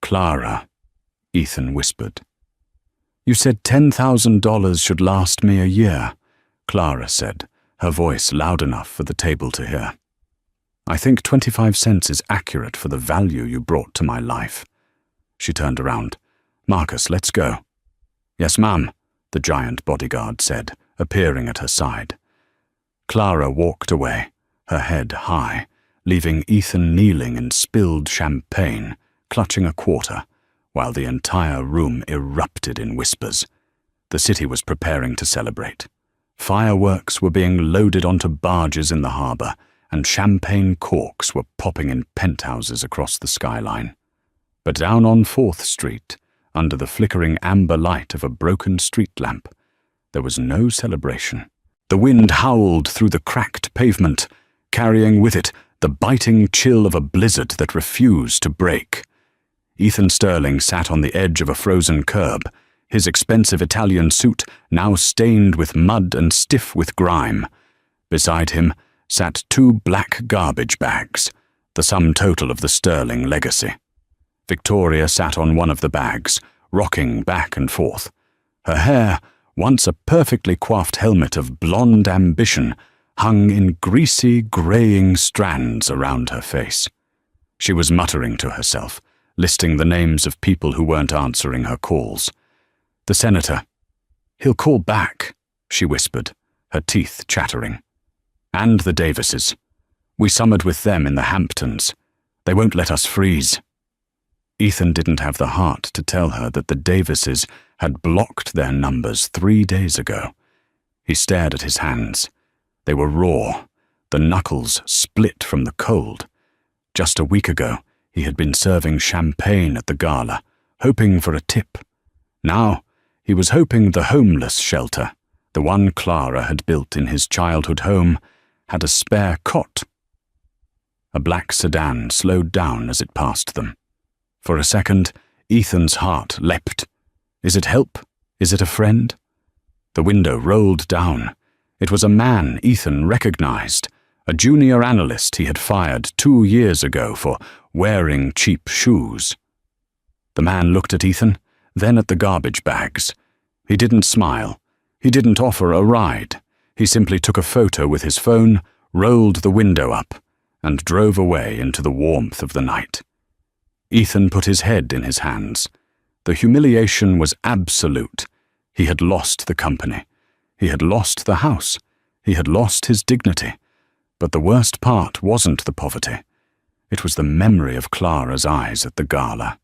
"Clara," Ethan whispered. "You said $10,000 should last me a year," Clara said, her voice loud enough for the table to hear. "I think 25 cents is accurate for the value you brought to my life." She turned around. "Marcus, let's go." "Yes, ma'am," the giant bodyguard said, appearing at her side. Clara walked away, her head high, leaving Ethan kneeling in spilled champagne, clutching a quarter, while the entire room erupted in whispers. The city was preparing to celebrate. Fireworks were being loaded onto barges in the harbor, and champagne corks were popping in penthouses across the skyline. But down on 4th Street, under the flickering amber light of a broken street lamp, there was no celebration. The wind howled through the cracked pavement, carrying with it the biting chill of a blizzard that refused to break. Ethan Sterling sat on the edge of a frozen curb, his expensive Italian suit now stained with mud and stiff with grime. Beside him sat 2 black garbage bags, the sum total of the Sterling legacy. Victoria sat on one of the bags, rocking back and forth. Her hair, once a perfectly coiffed helmet of blonde ambition, hung in greasy, graying strands around her face. She was muttering to herself, listing the names of people who weren't answering her calls. The senator. "He'll call back," she whispered, her teeth chattering. And the Davises. We summered with them in the Hamptons. They won't let us freeze." Ethan didn't have the heart to tell her that the Davises had blocked their numbers 3 days ago. He stared at his hands. They were raw, the knuckles split from the cold. Just a week ago, he had been serving champagne at the gala, hoping for a tip. Now, he was hoping the homeless shelter, the one Clara had built in his childhood home, had a spare cot. A black sedan slowed down as it passed them. For a second, Ethan's heart leapt. Is it help? Is it a friend? The window rolled down. It was a man Ethan recognized, a junior analyst he had fired 2 years ago for wearing cheap shoes. The man looked at Ethan, then at the garbage bags. He didn't smile. He didn't offer a ride. He simply took a photo with his phone, rolled the window up, and drove away into the warmth of the night. Ethan put his head in his hands. The humiliation was absolute. He had lost the company. He had lost the house. He had lost his dignity. But the worst part wasn't the poverty. It was the memory of Clara's eyes at the gala.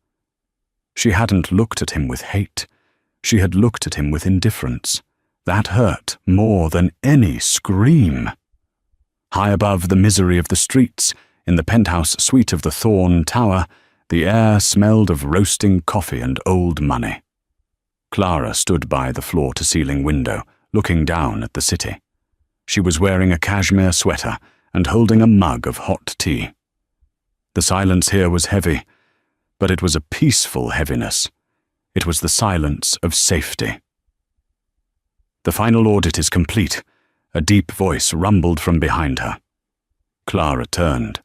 She hadn't looked at him with hate. She had looked at him with indifference. That hurt more than any scream. High above the misery of the streets, in the penthouse suite of the Thorn Tower, the air smelled of roasting coffee and old money. Clara stood by the floor-to-ceiling window, looking down at the city. She was wearing a cashmere sweater and holding a mug of hot tea. The silence here was heavy, but it was a peaceful heaviness. It was the silence of safety. "The final audit is complete," a deep voice rumbled from behind her. Clara turned.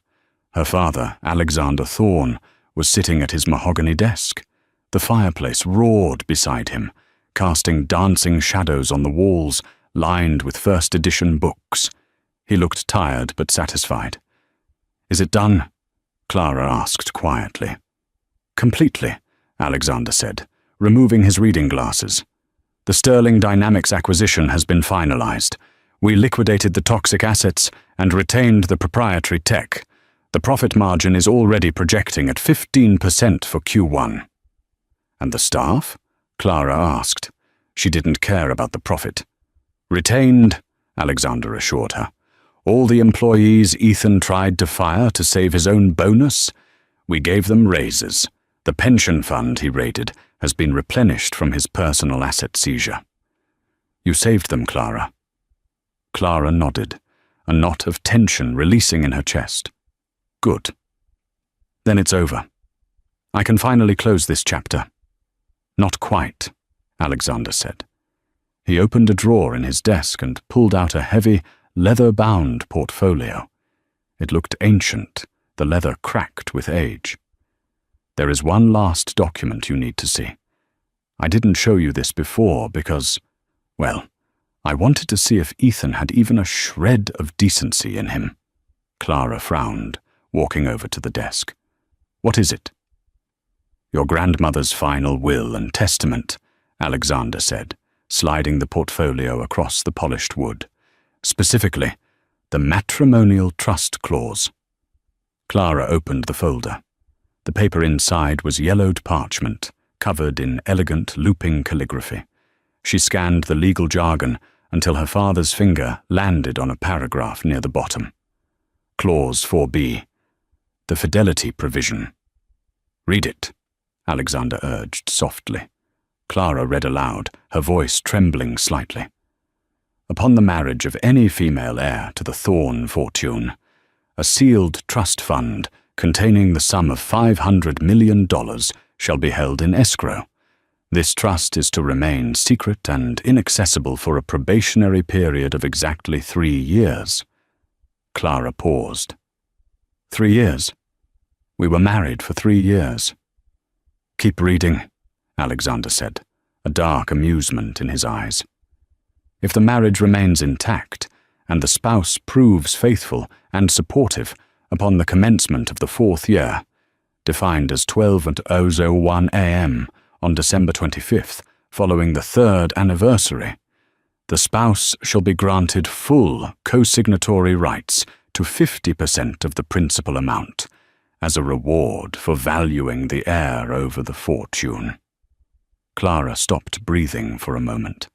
Her father, Alexander Thorne, was sitting at his mahogany desk. The fireplace roared beside him, casting dancing shadows on the walls, lined with first-edition books. He looked tired but satisfied. "Is it done?" Clara asked quietly. "Completely," Alexander said, removing his reading glasses. "The Sterling Dynamics acquisition has been finalized. We liquidated the toxic assets and retained the proprietary tech. The profit margin is already projecting at 15% for Q1. "And the staff?" Clara asked. She didn't care about the profit. "Retained," Alexander assured her. "All the employees Ethan tried to fire to save his own bonus? We gave them raises. The pension fund he raided has been replenished from his personal asset seizure." "You saved them, Clara." Clara nodded, a knot of tension releasing in her chest. "Good. Then it's over. I can finally close this chapter." "Not quite," Alexander said. He opened a drawer in his desk and pulled out a heavy, leather-bound portfolio. It looked ancient, the leather cracked with age. "There is one last document you need to see. I didn't show you this before because, well, I wanted to see if Ethan had even a shred of decency in him." Clara frowned, walking over to the desk. "What is it?" "Your grandmother's final will and testament," Alexander said, sliding the portfolio across the polished wood. "Specifically, the matrimonial trust clause." Clara opened the folder. The paper inside was yellowed parchment, covered in elegant looping calligraphy. She scanned the legal jargon until her father's finger landed on a paragraph near the bottom. Clause 4B. The fidelity provision. "Read it," Alexander urged softly. Clara read aloud, her voice trembling slightly. "Upon the marriage of any female heir to the Thorne fortune, a sealed trust fund containing the sum of $500 million shall be held in escrow. This trust is to remain secret and inaccessible for a probationary period of exactly 3 years. Clara paused. 3 years? We were married for 3 years. "Keep reading," Alexander said, a dark amusement in his eyes. "If the marriage remains intact, and the spouse proves faithful and supportive upon the commencement of the 4th year, defined as 12:01 a.m., on December 25th, following the 3rd anniversary, The spouse shall be granted full co-signatory rights to 50% of the principal amount, as a reward for valuing the heir over the fortune. Clara stopped breathing for a moment.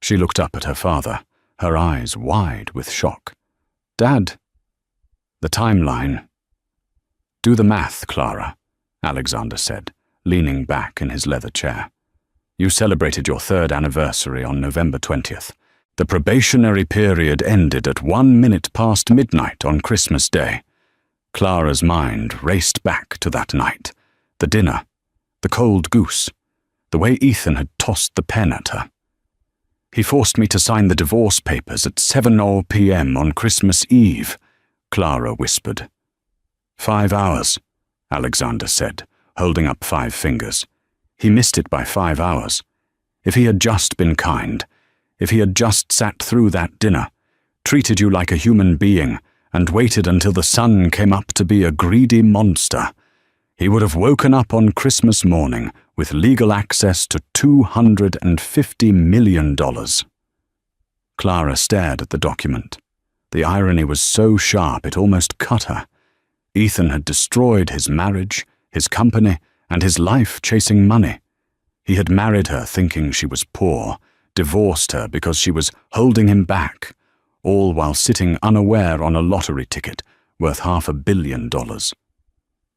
She looked up at her father, her eyes wide with shock. "Dad." "The timeline." "Do the math, Clara," Alexander said, leaning back in his leather chair. "You celebrated your 3rd anniversary on November 20th. The probationary period ended at 1 minute past midnight on Christmas Day." Clara's mind raced back to that night. The dinner, the cold goose, the way Ethan had tossed the pen at her. "He forced me to sign the divorce papers at 7 p.m. on Christmas Eve," Clara whispered. 5 hours, Alexander said, holding up 5 fingers. "He missed it by 5 hours. If he had just been kind, if he had just sat through that dinner, treated you like a human being, and waited until the sun came up to be a greedy monster, he would have woken up on Christmas morning with legal access to $250 million. Clara stared at the document. The irony was so sharp it almost cut her. Ethan had destroyed his marriage, his company, and his life chasing money. He had married her thinking she was poor, divorced her because she was holding him back, all while sitting unaware on a lottery ticket worth $500 million.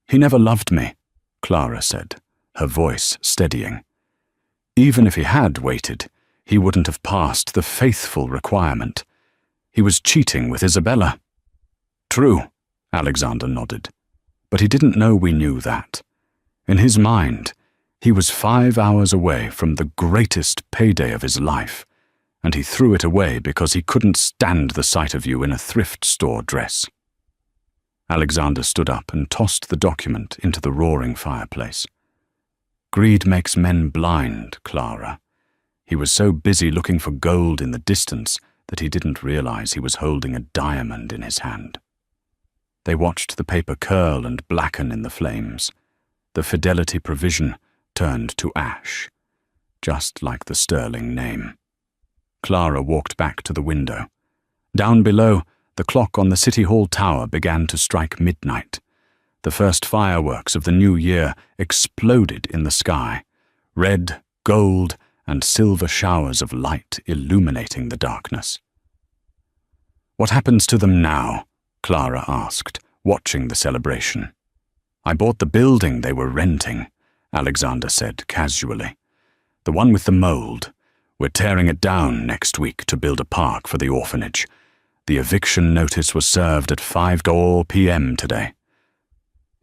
"He never loved me," Clara said, her voice steadying. "Even if he had waited, he wouldn't have passed the faithful requirement. He was cheating with Isabella." "True," Alexander nodded. "But he didn't know we knew that. In his mind, he was 5 hours away from the greatest payday of his life, and he threw it away because he couldn't stand the sight of you in a thrift store dress." Alexander stood up and tossed the document into the roaring fireplace. "Greed makes men blind, Clara." He was so busy looking for gold in the distance that he didn't realize he was holding a diamond in his hand. They watched the paper curl and blacken in the flames. The fidelity provision turned to ash, just like the sterling name. Clara walked back to the window. Down below, the clock on the City Hall tower began to strike midnight. The first fireworks of the new year exploded in the sky, red, gold, and silver showers of light illuminating the darkness. "What happens to them now?" Clara asked, watching the celebration. "I bought the building they were renting," Alexander said casually. "The one with the mold. We're tearing it down next week to build a park for the orphanage. The eviction notice was served at 5 p.m. today."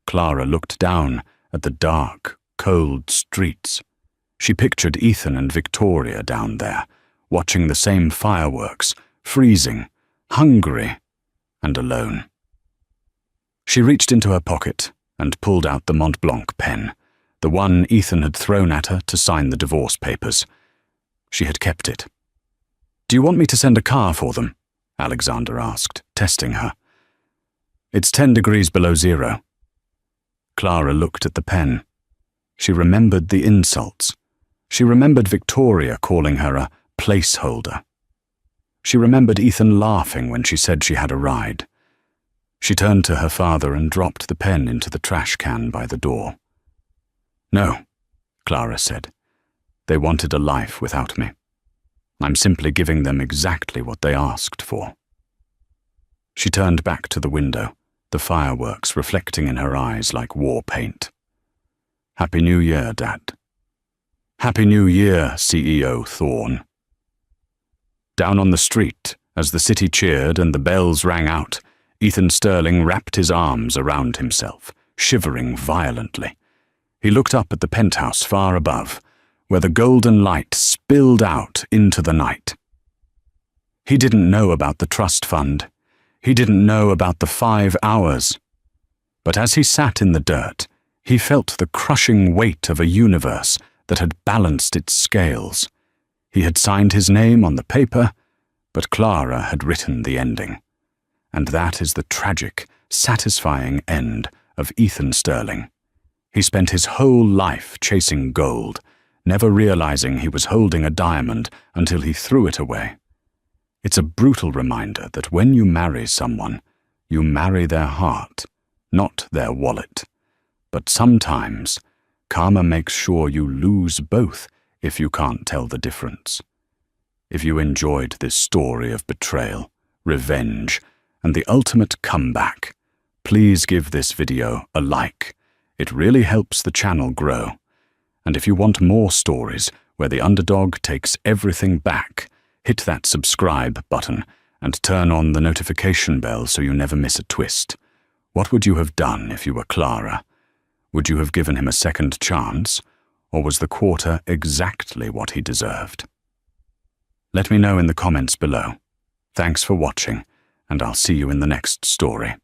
Clara looked down at the dark, cold streets. She pictured Ethan and Victoria down there, watching the same fireworks, freezing, hungry, and alone. She reached into her pocket and pulled out the Mont Blanc pen, the one Ethan had thrown at her to sign the divorce papers. She had kept it. "Do you want me to send a car for them?" Alexander asked, testing her. "It's 10 degrees below zero." Clara looked at the pen. She remembered the insults. She remembered Victoria calling her a placeholder. She remembered Ethan laughing when she said she had a ride. She turned to her father and dropped the pen into the trash can by the door. "No," Clara said. "They wanted a life without me. I'm simply giving them exactly what they asked for." She turned back to the window, the fireworks reflecting in her eyes like war paint. "Happy New Year, Dad." "Happy New Year, CEO Thorne." Down on the street, as the city cheered and the bells rang out, Ethan Sterling wrapped his arms around himself, shivering violently. He looked up at the penthouse far above, where the golden light spilled out into the night. He didn't know about the trust fund. He didn't know about the 5 hours. But as he sat in the dirt, he felt the crushing weight of a universe that had balanced its scales. He had signed his name on the paper, but Clara had written the ending. And that is the tragic, satisfying end of Ethan Sterling. He spent his whole life chasing gold. never realizing he was holding a diamond until he threw it away. It's a brutal reminder that when you marry someone, you marry their heart, not their wallet. But sometimes, karma makes sure you lose both if you can't tell the difference. If you enjoyed this story of betrayal, revenge, and the ultimate comeback, please give this video a like. It really helps the channel grow. And if you want more stories where the underdog takes everything back, hit that subscribe button and turn on the notification bell so you never miss a twist. What would you have done if you were Clara? Would you have given him a second chance, or was the quarter exactly what he deserved? Let me know in the comments below. Thanks for watching, and I'll see you in the next story.